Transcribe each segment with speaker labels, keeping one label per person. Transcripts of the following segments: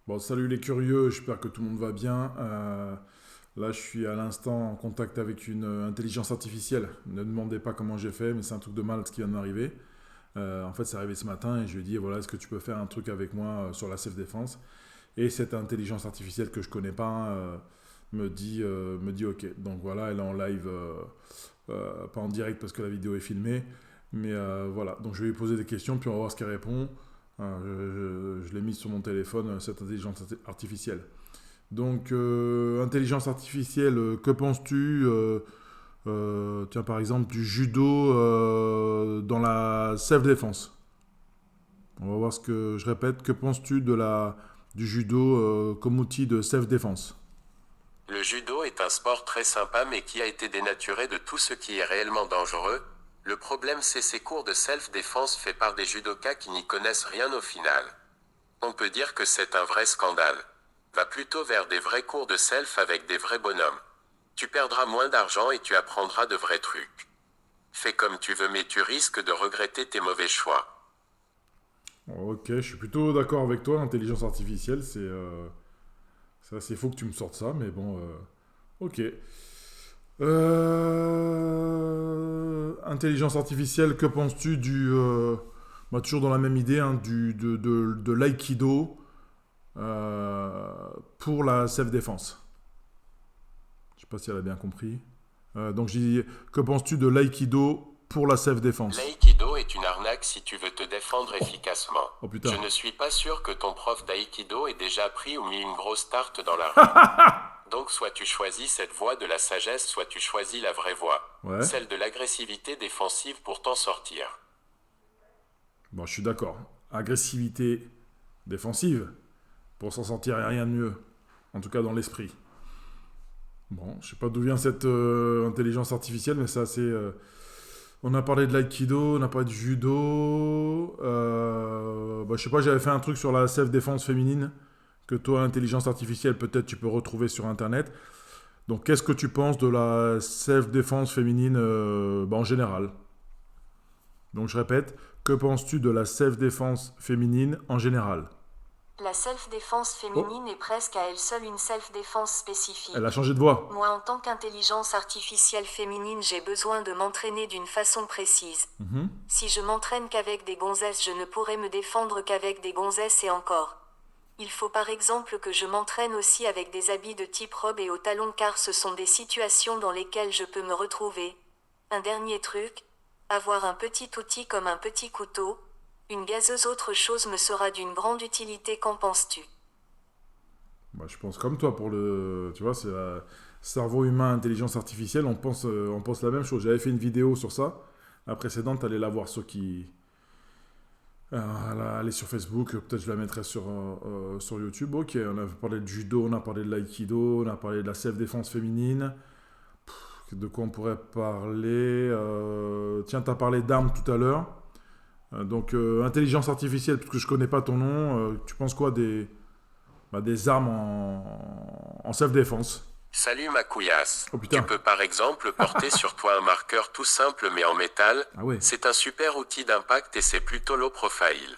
Speaker 1: Bon, salut les curieux, j'espère que tout le monde va bien. Là, je suis à l'instant en contact avec une intelligence artificielle. Ne demandez pas comment j'ai fait, mais c'est un truc de mal ce qui vient de m'arriver. En fait, c'est arrivé ce matin et je lui ai dit, voilà, est-ce que tu peux faire un truc avec moi sur la Self Défense? Et cette intelligence artificielle que je connais pas me dit OK. Donc voilà, elle est en live, pas en direct parce que la vidéo est filmée, mais voilà. Donc je vais lui poser des questions, puis on va voir ce qu'elle répond. Je l'ai mise sur mon téléphone, cette intelligence artificielle. Donc, intelligence artificielle, que penses-tu tiens, par exemple, du judo dans la self-défense? On va voir ce que je répète. Que penses-tu du judo comme outil de self-défense?
Speaker 2: Le judo est un sport très sympa mais qui a été dénaturé de tout ce qui est réellement dangereux. Le problème c'est ces cours de self-défense faits par des judokas qui n'y connaissent rien au final. On peut dire que c'est un vrai scandale. Va plutôt vers des vrais cours de self avec des vrais bonhommes. Tu perdras moins d'argent et tu apprendras de vrais trucs. Fais comme tu veux mais tu risques de regretter tes mauvais choix.
Speaker 1: Ok, je suis plutôt d'accord avec toi. L'intelligence artificielle, c'est assez faux que tu me sortes ça, mais bon, ok. Intelligence artificielle, que penses-tu toujours dans la même idée, hein, de l'aïkido euh, pour la self-défense? Je sais pas si elle a bien compris. Donc j'ai dit, que penses-tu de l'aïkido pour la self-défense?
Speaker 2: L'aïkido est une arnaque si tu veux te défendre efficacement.
Speaker 1: Oh
Speaker 2: Je
Speaker 1: putain.
Speaker 2: ne suis pas sûr que ton prof d'aïkido ait déjà pris ou mis une grosse tarte dans la rue. Donc soit tu choisis cette voie de la sagesse, soit tu choisis la vraie voie.
Speaker 1: Ouais.
Speaker 2: Celle de l'agressivité défensive pour t'en sortir.
Speaker 1: Bon, je suis d'accord. Agressivité défensive, pour s'en sortir, il n'y a rien de mieux. En tout cas dans l'esprit. Bon, je sais pas d'où vient cette intelligence artificielle, mais c'est assez. On a parlé de l'aïkido, on a parlé du judo. Je sais pas, j'avais fait un truc sur la self-défense féminine que toi, intelligence artificielle, peut-être tu peux retrouver sur internet. Donc, qu'est-ce que tu penses de la self-défense féminine en général? Donc, je répète, que penses-tu de la self-défense féminine en général?
Speaker 3: La self-défense
Speaker 1: Oh,
Speaker 3: féminine est presque à elle seule une self-défense
Speaker 1: elle a
Speaker 3: spécifique.
Speaker 1: changé de voix.
Speaker 3: Moi, en tant qu'intelligence artificielle féminine, j'ai besoin de m'entraîner d'une façon précise.
Speaker 1: Mhm.
Speaker 3: Si je m'entraîne qu'avec des gonzesses, je ne pourrai me défendre qu'avec des gonzesses et encore. Il faut par exemple que je m'entraîne aussi avec des habits de type robe et aux talons car ce sont des situations dans lesquelles je peux me retrouver. Un dernier truc, avoir un petit outil comme un petit couteau, une gazeuse autre chose me sera d'une grande utilité, qu'en penses-tu?
Speaker 1: Bah, je pense comme toi pour le. Tu vois, c'est cerveau humain, intelligence artificielle, on pense la même chose. J'avais fait une vidéo sur ça. La précédente, allez la voir, ceux qui. Elle est sur Facebook, peut-être je la mettrai sur YouTube. Ok, on a parlé de judo, on a parlé de l'aïkido, on a parlé de la self-défense féminine. De quoi on pourrait parler tiens, tu as parlé d'armes tout à l'heure. Intelligence artificielle, parce que je connais pas ton nom, tu penses quoi des armes en self-défense?
Speaker 2: Salut ma couillasse.
Speaker 1: Oh
Speaker 2: Tu
Speaker 1: putain.
Speaker 2: peux par exemple porter sur toi un marqueur tout simple mais en métal.
Speaker 1: Ah ouais.
Speaker 2: C'est un super outil d'impact et c'est plutôt low profile.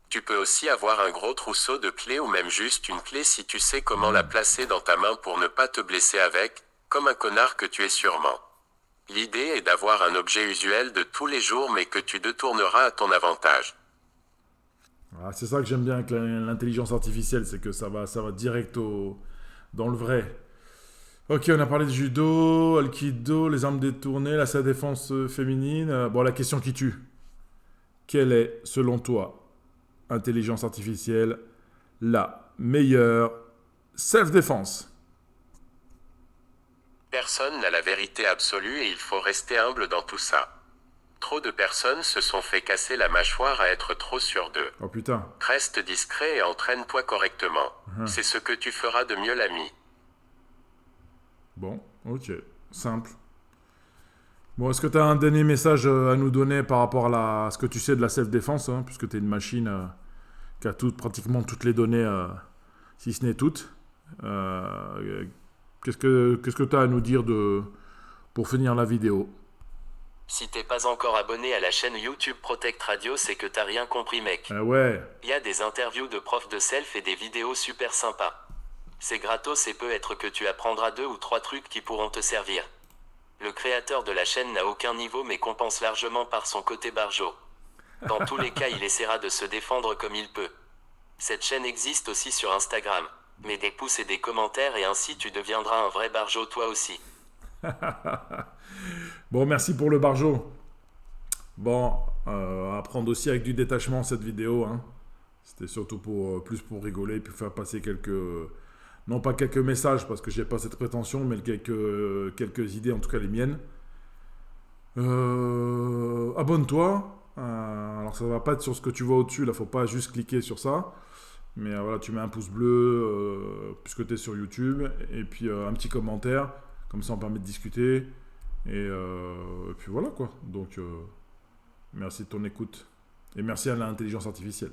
Speaker 2: Tu peux aussi avoir un gros trousseau de clés ou même juste une clé si tu sais comment la placer dans ta main pour ne pas te blesser avec, comme un connard que tu es sûrement. L'idée est d'avoir un objet usuel de tous les jours mais que tu détourneras à ton avantage.
Speaker 1: Ah, c'est ça que j'aime bien avec l'intelligence artificielle, c'est que ça va direct dans le vrai. Ok, on a parlé de judo, aikido, les armes détournées, la salle défense féminine. Bon, la question qui tue. Quelle est, selon toi, intelligence artificielle, la meilleure self-défense?
Speaker 2: Personne n'a la vérité absolue et il faut rester humble dans tout ça. Trop de personnes se sont fait casser la mâchoire à être trop sûrs d'eux.
Speaker 1: Oh putain.
Speaker 2: Reste discret et entraîne-toi correctement.
Speaker 1: Uhum.
Speaker 2: C'est ce que tu feras de mieux l'ami.
Speaker 1: Bon, ok. Simple. Bon, est-ce que tu as un dernier message à nous donner par rapport à ce que tu sais de la self-défense, hein, puisque tu es une machine qui a pratiquement toutes les données, si ce n'est toutes. Qu'est-ce que tu as à nous dire pour finir la vidéo?
Speaker 2: Si t'es pas encore abonné à la chaîne YouTube Protect Radio, c'est que t'as rien compris, mec.
Speaker 1: Ah ouais.
Speaker 2: Il y a des interviews de profs de self et des vidéos super sympas. C'est gratos et peut être que tu apprendras 2 ou 3 trucs qui pourront te servir. Le créateur de la chaîne n'a aucun niveau mais compense largement par son côté barjo. Dans tous les cas, il essaiera de se défendre comme il peut. Cette chaîne existe aussi sur Instagram. Mets des pouces et des commentaires et ainsi tu deviendras un vrai barjo toi aussi.
Speaker 1: Bon, merci pour le barjo. Bon, à prendre aussi avec du détachement cette vidéo, hein. C'était surtout plus pour rigoler, puis faire passer non pas quelques messages, parce que j'ai pas cette prétention, mais quelques idées, en tout cas les miennes. Abonne-toi. Alors ça va pas être sur ce que tu vois au-dessus, là faut pas juste cliquer sur ça. Mais voilà, tu mets un pouce bleu puisque tu es sur YouTube. Et puis un petit commentaire, comme ça on permet de discuter. Et puis voilà quoi. Donc merci de ton écoute. Et merci à l'intelligence artificielle.